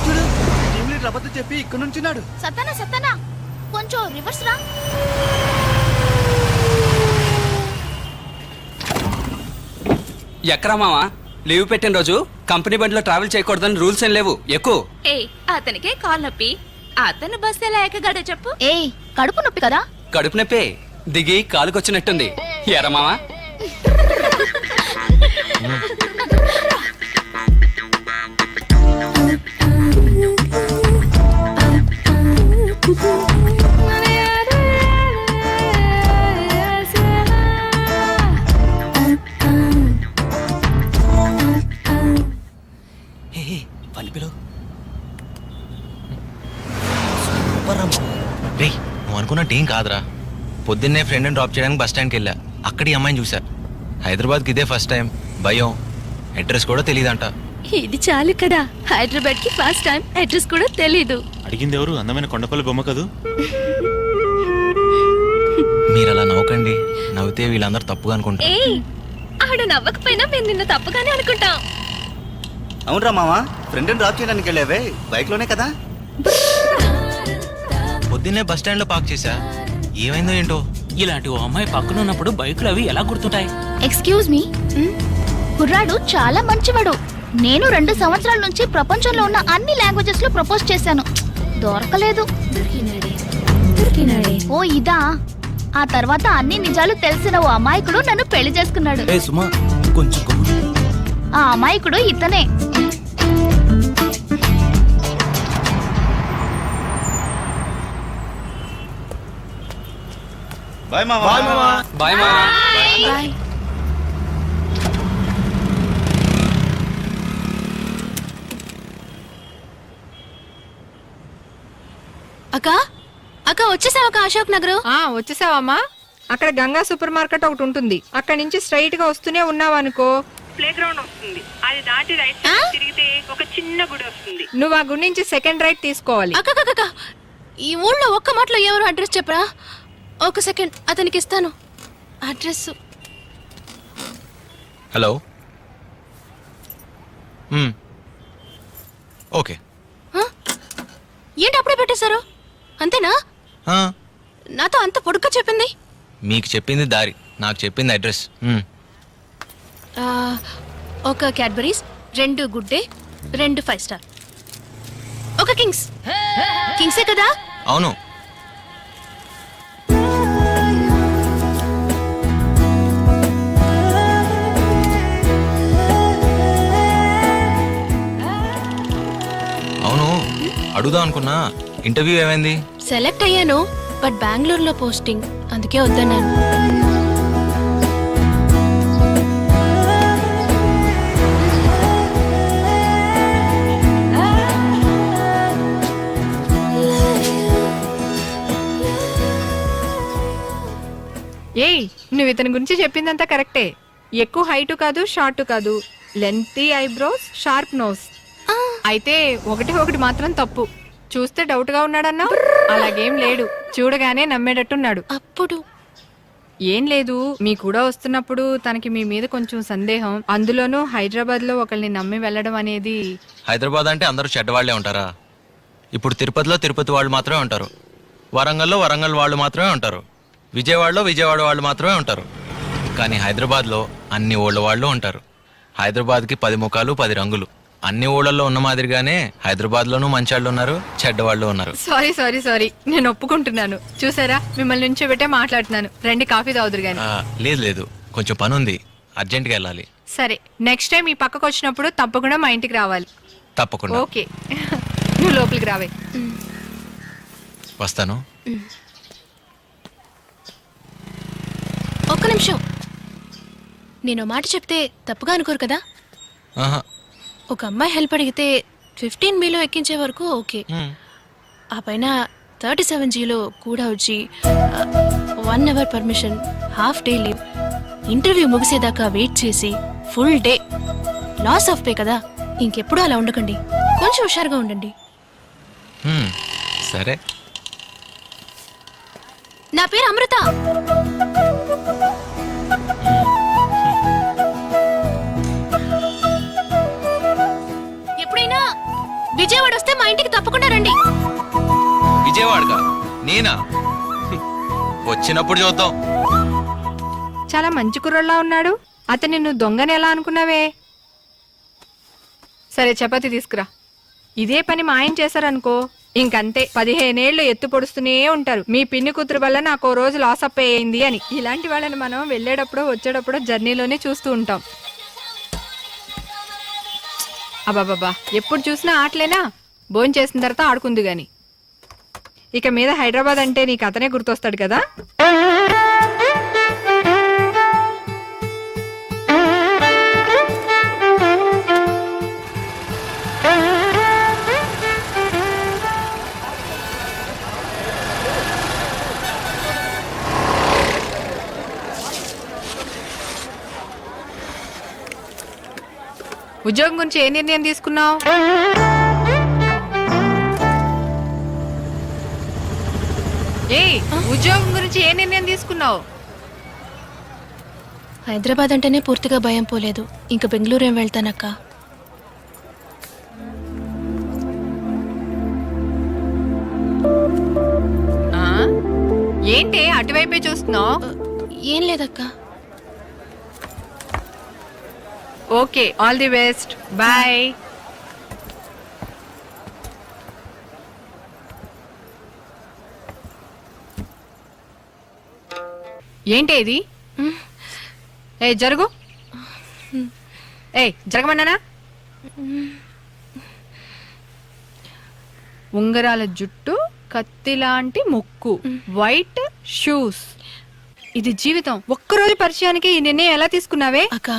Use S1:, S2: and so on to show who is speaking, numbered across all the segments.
S1: చూడు team leader అబద్ధం చెప్పి ఇక్కడ నుంచున్నాడు.
S2: సత్తానా కొంచెం రివర్స్ రా.
S3: ఎక్కరా మావా? లీవ్ పెట్టిన రోజు కంపెనీ బండిలో ట్రావెల్ చేయకూడదని రూల్స్ ఏం లేవు. ఎక్కువ
S4: అతనికే కాల్ నొప్పి, అతను బస్ ఎలా ఎక్కగలడో చెప్పు.
S2: కడుపు నొప్పి కదా.
S3: కడుపు నొప్పే, దిగి కాలుకొచ్చినట్టుంది. ఎరా మావా?
S5: రే, నువ్వు అనుకున్నట్టు కాదురా. పొద్దున్నే ఫ్రెండ్ని డ్రాప్ చేయడానికి బస్ స్టాండ్కి వెళ్ళా. అక్కడ ఈ అమ్మాయిని చూసా. హైదరాబాద్కి ఇదే ఫస్ట్ టైం. భయం, అడ్రస్ కూడా తెలియదంట.
S4: ఇది చాలు కదా, హైదరాబాద్ కి ఫస్ట్ టైం, అడ్రస్ కూడా తెలీదు.
S6: అడిగింది ఎవరు? అందమైన కొండపల్లి బొమ్మ కదూ.
S5: మీరు అలా నవ్వకండి. నవ్వితే వీళ్ళందరూ తప్పుగా అనుకుంటారు.
S4: ఆడు నవ్వకపోయినా మేము నిన్ను తప్పుగానే అనుకుంటాం.
S1: అవునరా మావా, ఫ్రెండ్ని డ్రాప్ చేయడానికి వెళ్ళావే బైక్ లోనే కదా?
S5: పొద్దున్నే బస్ స్టాండ్ లో పార్క్ చేశా. ఏమైందో ఏంటో.
S7: ఇలాంటి ఓ అమ్మాయి పక్కన ఉన్నప్పుడు బైకులు అవి ఎలా గుర్తుంటాయి?
S2: ఎక్స్క్యూజ్ మీ, కుర్రాడు చాలా మంచివాడు. నేను 2 సంవత్సరాల నుంచి ప్రపంచంలో ఉన్న అన్ని లాంగ్వేజెస్ లో ప్రపోజ్ చేశాను, దొరకలేదు. ఓ ఇదా? ఆ తర్వాత అన్ని నిజాలు తెలిసిన ఓ అమాయకుడు నన్ను పెళ్లి చేసుకున్నాడు. ఆ అమాయకుడు ఇతనే.
S1: బాయ్ మావా.
S3: బాయ్ మావా.
S2: బాయ్.
S4: అక్క వచ్చేసావా అశోక్ నగర్?
S8: వచ్చేసావమ్మా. అక్కడ గంగా సూపర్ మార్కెట్ ఒకటి ఉంటుంది. అక్కడ నుంచి స్ట్రైట్ గా వస్తూనే ఉన్నావనుకో, ప్లే గ్రౌండ్ వస్తుంది. అది దాటి రైట్ సైడ్ తిరిగితే ఒక చిన్న గుడి వస్తుంది. నువ్వు ఆ గుడి నుంచి సెకండ్ రైట్ తీసుకోవాలి.
S4: అక్క ఈ ఊళ్ళో ఒక్క మాటలో ఎవరు అడ్రస్ చెప్పరా? ఒక సెకండ్, అతనికి ఇస్తాను అడ్రస్.
S5: హలో. ఓకే.
S4: ఏంటి అప్పుడే పెట్టేశారు? అంతేనా? నాతో అంత పొడుగ్గా చెప్పింది.
S5: మీకు చెప్పింది దారి, నాకు చెప్పింది అడ్రస్.
S4: ఒక క్యాడ్బరీస్, 2 గుడ్ డే, 2 5 స్టార్, ఒక కింగ్సే కదా?
S5: అవును. అవును, అడుగుదాం అనుకున్నా. ఇంటర్వ్యూ ఏమైంది?
S4: సెలెక్ట్ అయ్యాను, బట్ బెంగళూరులో పోస్టింగ్, అందుకే వద్దన్నాను.
S8: నువ్వు ఇతని గురించి చెప్పిందంతా కరెక్టే. ఎక్కువ హైట్ కాదు, షార్ట్ కాదు, లెంతీ ఐబ్రోస్, షార్ప్ నోస్. అయితే ఒకటి మాత్రం తప్పు. చూస్తే డౌట్ గా ఉన్నాడన్నా? అలాగేం లేడు, చూడగానే నమ్మేటట్టున్నాడు.
S4: అప్పుడు
S8: ఏం లేదు, మీ కూడా వస్తున్నప్పుడు తనకి మీ మీద కొంచెం సందేహం. అందులోనూ హైదరాబాద్ లో ఒకరిని నమ్మి వెళ్ళడం అనేది.
S5: హైదరాబాద్ అంటే అందరూ చెడ్డవాళ్లే ఉంటారా? ఇప్పుడు తిరుపతిలో తిరుపతి వాళ్ళు మాత్రమే ఉంటారు. వరంగల్లో వరంగల్ వాళ్ళు మాత్రమే ఉంటారు. విజయవాడలో విజయవాడ వాళ్ళు మాత్రమే ఉంటారు. కానీ హైదరాబాద్లో అన్ని ఊళ్ళ వాళ్ళు ఉంటారు. హైదరాబాద్కి 10 ముఖాలు 10 రంగులు. అన్ని ఊళ్ళల్లో ఉన్న మాదిరిగానే హైదరాబాద్లోనూ మంచాళ్ళు ఉన్నారు, చెడ్డవాళ్ళు ఉన్నారు.
S8: సారీ, నేను ఒప్పుకుంటున్నాను. చూసారా, మిమ్మల్ని నుంచో పెట్టే మాట్లాడుతున్నాను. రండి, కాఫీ తాగుదురు గాని.
S5: లేదు, కొంచెం పని ఉంది, అర్జెంట్గా వెళ్ళాలి.
S8: సరే, నెక్స్ట్ టైం ఈ పక్కకు వచ్చినప్పుడు తప్పకుండా మా ఇంటికి రావాలి.
S5: తప్పకుండా.
S8: ఓకే, నువ్వు లోపలికి రావే.
S5: వస్తాను.
S4: ఒక్క నిమిషం, నేను మాట చెప్తే తప్పుగా అనుకోరు కదా? ఒక అమ్మాయి హెల్ప్ అడిగితే 15 మీలో ఎక్కించే వరకు ఓకే. ఆ పైన 37Gలో కూడా వచ్చి 1 hour permission, half day leave, interview ముగిసేదాకా వెయిట్ చేసి full day, loss of pay కదా. ఇంకెప్పుడు అలా ఉండకండి, కొంచెం హుషారుగా ఉండండి.
S5: సరే.
S4: నా పేరు అమృత. ఎప్పుడైనా విజయవాడ వస్తే మా ఇంటికి తప్పకుండా రండి.
S5: విజయవాడగా నేనా? వచ్చినప్పుడు చూద్దాం.
S8: చాలా మంచి కుర్రోళ్ళ ఉన్నాడు. అతను నువ్వు దొంగని ఎలా అనుకున్నావే? సరే చపాతి తీసుకురా. ఇదే పని మా ఆయన చేశారనుకో ఇంకంతే, 15 ఏళ్ళు ఎత్తు పొడుస్తూనే ఉంటారు. మీ పిన్ని కూతురు వల్ల నాకు ఓ రోజు లాస్ అప్ అయ్యింది అని. ఇలాంటి వాళ్ళని మనం వెళ్ళేటప్పుడు వచ్చేటప్పుడు జర్నీలోనే చూస్తూ ఉంటాం. అబ్బాబాబా, ఎప్పుడు చూసినా ఆటలేనా? భోజనం చేసిన తర్వాత ఆడుకుంది గాని. ఇక మీద హైదరాబాద్ అంటే నీకు అతనే గుర్తొస్తాడు కదా. ఉద్యోగం గురించి ఏ నిర్ణయం తీసుకున్నావు? ఉద్యోగం గురించి ఏ నిర్ణయం తీసుకున్నావు?
S4: హైదరాబాద్ అంటేనే పూర్తిగా భయం పోలేదు. ఇంక బెంగళూరు ఏం వెళ్తానక్క.
S8: ఆ? ఏంటి అటువైపే చూస్తున్నావు?
S4: ఏం లేదక్క.
S8: Okay, all the best, bye. ఏంటి ఇది? ఏ జరుగు. ఏ జరగమన్నానా? ఉంగరాల జుట్టు, కత్తిలాంటి ముక్కు, వైట్ షూస్. ఇది జీవితం. ఒక్కరోజు పరిచయానికి ఈ నిర్ణయం ఎలా తీసుకున్నావే?
S4: అక్క,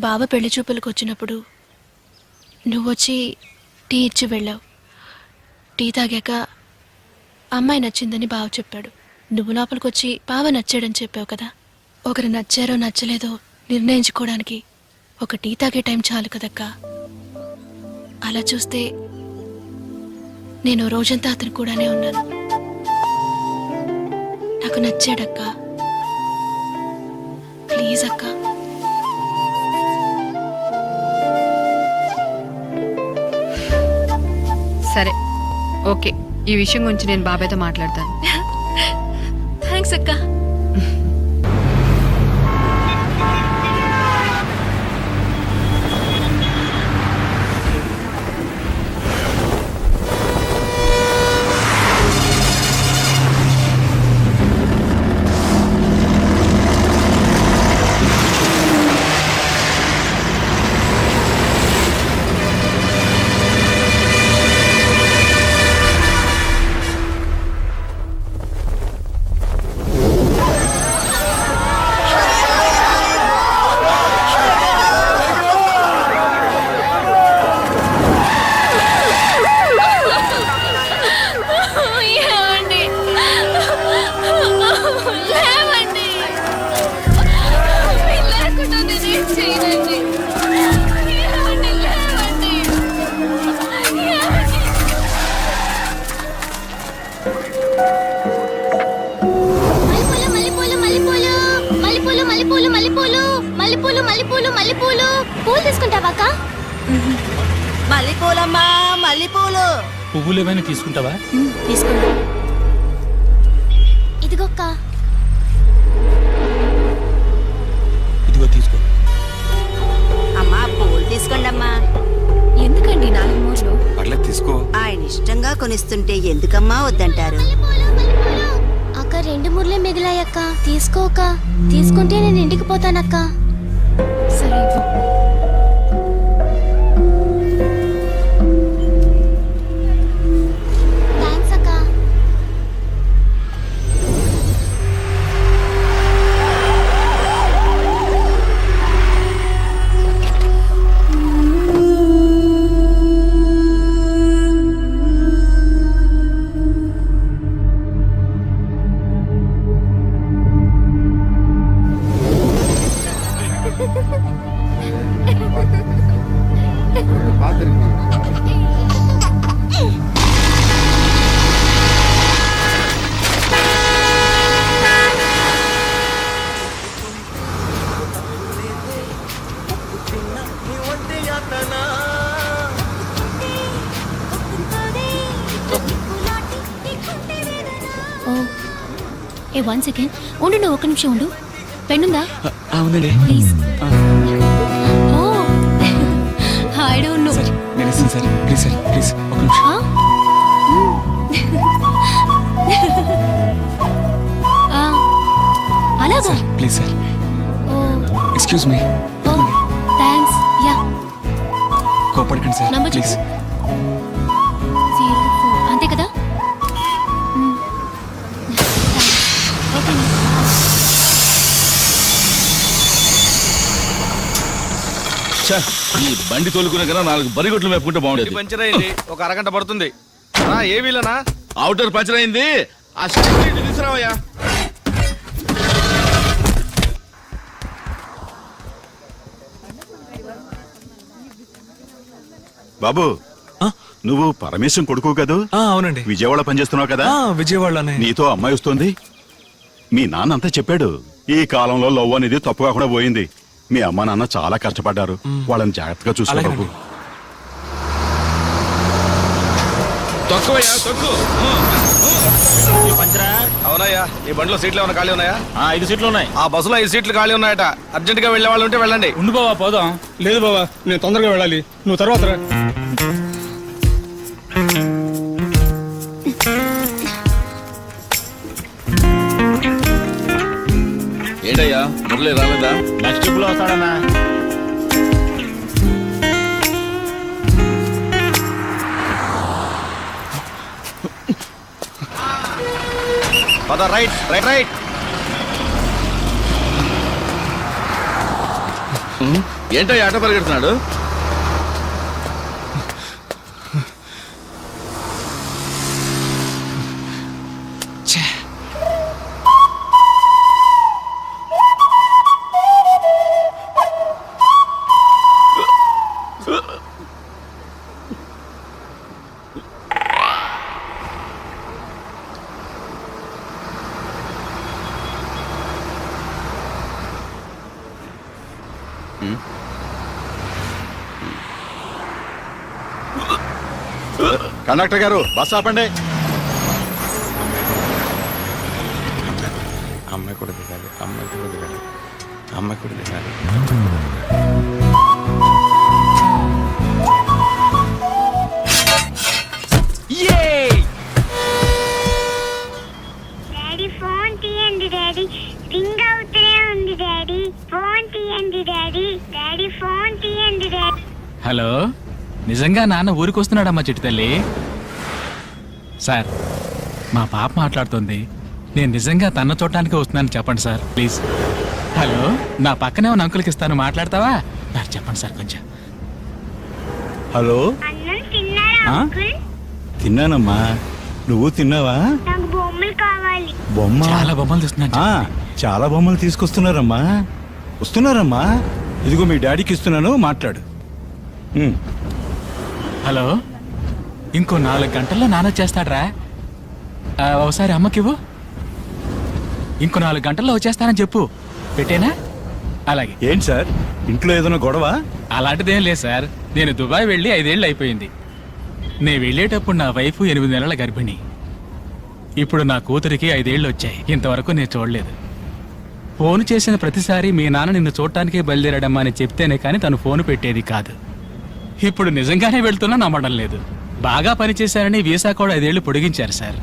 S4: బావ పెళ్లి చూపులకు వచ్చినప్పుడు నువ్వొచ్చి టీ ఇచ్చి వెళ్ళావు. టీ తాగాక అమ్మాయి నచ్చిందని బావ చెప్పాడు. నువ్వు లోపలికి వచ్చి బావ నచ్చాడని చెప్పావు కదా. ఒకరు నచ్చారో నచ్చలేదో నిర్ణయించుకోవడానికి ఒక టీ తాగే టైం చాలు కదక్కా. అలా చూస్తే నేను రోజంతా అతను కూడానే ఉన్నాను. నాకు నచ్చాడక్కా. ప్లీజ్ అక్కా.
S8: సరే, ఓకే. ఈ విషయం గురించి నేను బాబాయ్తో మాట్లాడతాను.
S4: థ్యాంక్స్ అక్క.
S2: పూలు తీసుకుంటావా?
S9: మల్లెపూలమ్మా, మల్లెపూలు.
S7: పువ్వులు ఏమైనా తీసుకుంటావా?
S9: తీసుకుంటా.
S2: ఇదిగోక్క.
S7: ఇదిగో తీసుకో.
S9: అమ్మా పూలు తీసుకోండి అమ్మా.
S4: ఎందుకండి 4 మూరలు?
S1: పర్లేదు తీసుకో.
S9: ఆయన ఇష్టంగా కొనిస్తుంటే ఎందుకమ్మా వద్దంటారు?
S2: అక్క 2 మూరలే మిగిలాయక్క. తీసుకోక. తీసుకుంటే నేను ఇంటికి పోతానక్క.
S4: సరే ఇవ్వు.
S2: థ్యాంక్స్ అక్క. ఏ 1 సెకండ్ ఉండు, నువ్వు 1 నిమిషం ఉండు. పెన్నుందా?
S3: అవునండి
S2: please. Oh I don't know.
S3: నేను ఇస్తాను సార్. ప్లీజ్ సార్, ప్లీజ్ ఒక నిమిషం.
S2: అలాగా?
S3: Please sir.
S2: Oh
S3: excuse me.
S2: Oh thanks. Yeah
S3: కోపడకండి సార్,
S2: నంబర్
S3: ప్లీజ్.
S2: 04 అంతే కదా? ఓకే.
S6: ఈ బండి తోలుకునే కన్నా 4 బరిగొట్లు మేపుకుంటే బాగుండేది.
S10: పంచర్ అయింది, ఒక అరగంట పడుతుంది. ఏ వీలనా?
S6: అవుటర్ పంచర్ అయింది. ఆ స్టిక్ తీసుకురావయ్యా.
S11: బాబు, నువ్వు పరమేశం కొడుకు కదూ?
S5: అవునండి.
S11: విజయవాడ పనిచేస్తున్నావు కదా?
S5: విజయవాడలోనే.
S11: నీతో అమ్మాయి వస్తుంది. మీ నాన్న అంతా చెప్పాడు. ఈ కాలంలో లవ్ అనేది తప్పు కాకుండా పోయింది. మీ అమ్మ నాన్న చాలా కష్టపడ్డారు. వాళ్ళని జాగ్రత్తగా చూసుకో బాబు.
S6: తక్కువయ్యా, తక్కువ.
S10: అవునయ్యా, ఈ బండిలో సీట్లు ఏమైనా ఖాళీ ఉన్నాయా?
S6: 5 సీట్లు ఉన్నాయి.
S10: ఆ బస్సులో 5 సీట్లు ఖాళీ ఉన్నాయట. అర్జెంట్ గా వెళ్లే వాళ్ళు ఉంటే వెళ్ళండి.
S7: ఉండు బావా, పోదాం. లేదు బావా, నేను తొందరగా వెళ్ళాలి. నువ్వు తర్వాత రా.
S6: ఏంటయ్యా, మురళి రాలేదా? నెక్స్ట్ ట్రిప్ లో వస్తాడన్నా.
S10: పద, రైట్ రైట్ రైట్.
S6: ఏంటయ్యా ఆట పరిగెడుతున్నాడు?
S11: కండక్టర్ గారు, బస్ ఆపండి.
S7: అమ్మాయి కూడా దిగాలి, అమ్మాయి కూడా దిగాలి, అమ్మాయి కూడా దిగాలి.
S2: డాడీ ఫోన్ తీయండి డాడీ, రింగ్ అవుతూనే ఉంది డాడీ. ఫోన్ తీయండి డాడీ, డాడీ ఫోన్ తీయండి డాడీ.
S7: హలో, నిజంగా నాన్న ఊరికి వస్తున్నాడమ్మా చిట్టి తల్లి. సార్, మా పాప మాట్లాడుతుంది. నేను నిజంగా తన చూడటానికి వస్తున్నాను చెప్పండి సార్, ప్లీజ్. హలో, నా పక్కనే ఉన్న అంకుల్కి ఇస్తాను, మాట్లాడతావా? సార్ చెప్పండి సార్ కొంచెం.
S11: హలో,
S2: అన్నం తిన్నారా
S11: ఆ?
S2: అంకుల్?
S11: తిన్నానమ్మా. నువ్వు తిన్నావా?
S2: నాకు బొమ్మలు కావాలి.
S11: బొమ్మ?
S7: చాలా బొమ్మలు చూస్తున్నాను.
S11: చాలా బొమ్మలు తీసుకొస్తున్నారమ్మా. వస్తున్నారమ్మా. ఇదిగో మీ డాడీకి ఇస్తున్నాను, మాట్లాడు.
S7: హలో, ఇంకో 4 గంటల్లో నాన్న వచ్చేస్తాడ్రా. ఒకసారి అమ్మకివ్వు. ఇంకో 4 గంటల్లో వచ్చేస్తానని చెప్పు. పెట్టేనా? అలాగే.
S11: ఏంటి సార్, ఇంట్లో ఏదైనా గొడవ?
S7: అలాంటిదేం లేదు సార్. నేను దుబాయ్ వెళ్ళి 5 ఏళ్ళు అయిపోయింది. నేను వెళ్ళేటప్పుడు నా వైఫ్ 8 నెలల గర్భిణి. ఇప్పుడు నా కూతురికి 5 ఏళ్ళు వచ్చాయి. ఇంతవరకు నేను చూడలేదు. ఫోన్ చేసిన ప్రతిసారి మీ నాన్న నిన్ను చూడటానికే బయలుదేరాడమ్మా అని చెప్తేనే కానీ తను ఫోన్ పెట్టేది కాదు. ఇప్పుడు నిజంగానే వెళ్తున్నా నమ్మడం లేదు. బాగా పనిచేశారని వీసా కూడా 5 ఏళ్ళు పొడిగించారు సార్.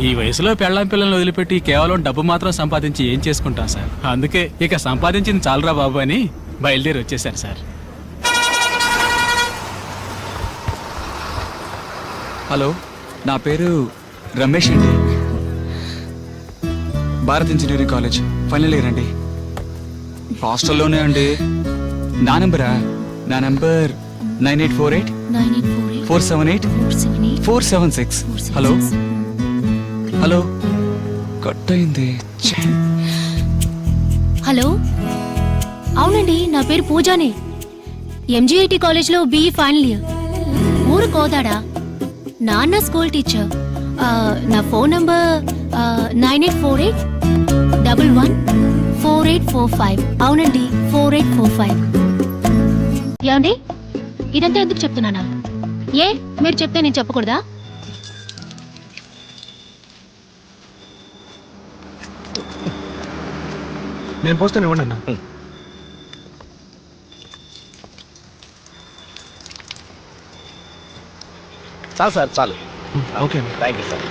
S7: ఈ వయసులో పెళ్ళాం పిల్లల్ని వదిలిపెట్టి కేవలం డబ్బు మాత్రం సంపాదించి ఏం చేసుకుంటాం సార్. అందుకే ఇక సంపాదించింది చాలరా బాబు అని బయలుదేరి వచ్చేసారు సార్.
S3: హలో, నా పేరు రమేష్ అండి. Bharat engineering college final year అండి. హాస్టల్లోనే అండి. నా నెంబరా? నా నెంబర్ 9848 478 476. హలో హలో, కట్ అయింది.
S2: హలో, అవునండి, నా పేరు పూజానే. ఎంజీఐటి కాలేజ్లో BE ఫైనల్ ఇయర్. ఊరు కోదాడా. నాన్న స్కూల్ టీచర్. నా ఫోన్ నంబర్ 9848114845. అవునండి, 4845. ఏమండి, ఇదంతా ఎందుకు చెప్తున్నానా? ఏ మీరు చెప్తే నేను చెప్పకూడదా?
S10: నేను పోస్తాను ఇవ్వండి అన్న. చాలు సార్ చాలు. Okay thank you sir.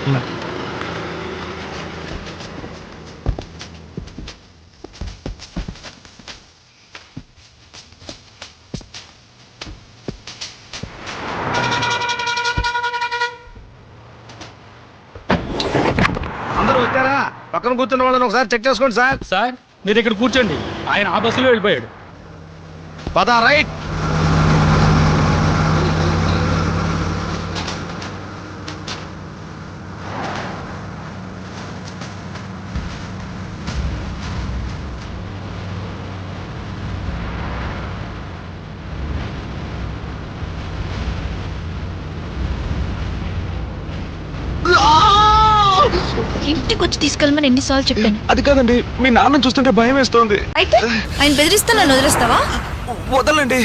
S10: అందరూ వచ్చారా? పక్కన కూర్చున్న వాళ్ళని ఒకసారి చెక్ చేసుకోండి సార్.
S7: సార్ మీరు ఇక్కడ కూర్చోండి, ఆయన ఆ బస్సులో వెళ్ళిపోయాడు.
S10: పద రైట్.
S4: ఇంటికి వచ్చి తీసుకెళ్ళమని ఎన్నిసార్లు చెప్పాను.
S10: అది కాదండి, మీ నాన్న చూస్తుంటే భయం వేస్తోంది.
S4: అయితే ఆయన బెదిరిస్తే నన్ను వదిలేస్తావా?
S10: వదలండి.